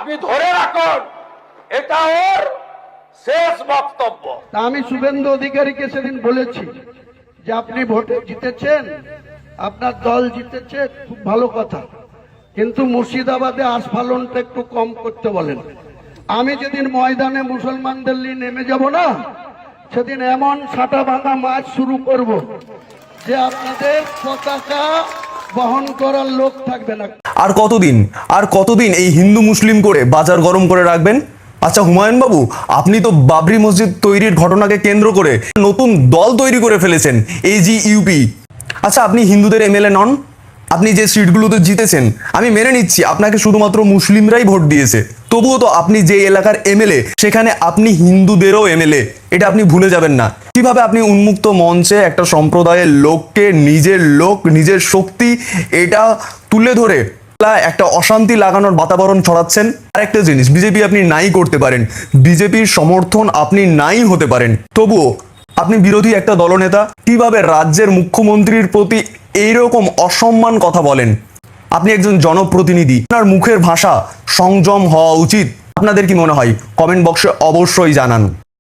আপনি ধরে রাখুন, এটা ওর শেষ বক্তব্য। আমি শুভেন্দু অধিকারীকে সেদিন বলেছি যে আপনি ভোটে জিতেছেন, আপনার দল জিতেছে, খুব ভালো কথা, কিন্তু মুর্শিদাবাদে আস্ফালনটা একটু কম করতে বলেন। আমি যেদিন ময়দানে মুসলমানদের নিয়ে নেমে যাব না, সেদিন এমন ছাটা ভাঙা মাছ শুরু করব যে আপনাদের পতাকা বহন করার লোক থাকবে না। আর কতদিন এই হিন্দু মুসলিম করে বাজার গরম করে রাখবেন? আচ্ছা হুমায়ুন বাবু, আপনি তো বাবরি মসজিদ তৈরির ঘটনাকে কেন্দ্র করে নতুন দল তৈরি করে ফেলেছেন, AGUP। আচ্ছা, আপনি হিন্দুদের MLA নন, আপনি যে সিটগুলোতে জিতেছেন আমি মেনে নিচ্ছি আপনাকে শুধুমাত্র মুসলিমরাই ভোট দিয়েছে, তবুও তো আপনি যে এলাকার MLA সেখানে আপনি হিন্দুদেরও MLA, এটা আপনি ভুলে যাবেন না। কিভাবে আপনি উন্মুক্ত মঞ্চে একটা সম্প্রদায়ের লোককে নিজের লোক, নিজের শক্তি এটা তুলে ধরে একটা অশান্তি লাগানোর বাতাবরণ ছড়াচ্ছেন। আর একটা জিনিস, বিজেপি আপনি নাই করতে পারেন, বিজেপির সমর্থন আপনি নাই হতে পারেন, তবুও আপনি বিরোধী একটা দলনেতা, কিভাবে রাজ্যের মুখ্যমন্ত্রীর প্রতি এইরকম অসম্মান কথা বলেন? আপনি একজন জনপ্রতিনিধি, আপনার মুখের ভাষা সংযম হওয়া উচিত। আপনাদের কি মনে হয়? কমেন্ট বক্সে অবশ্যই জানান।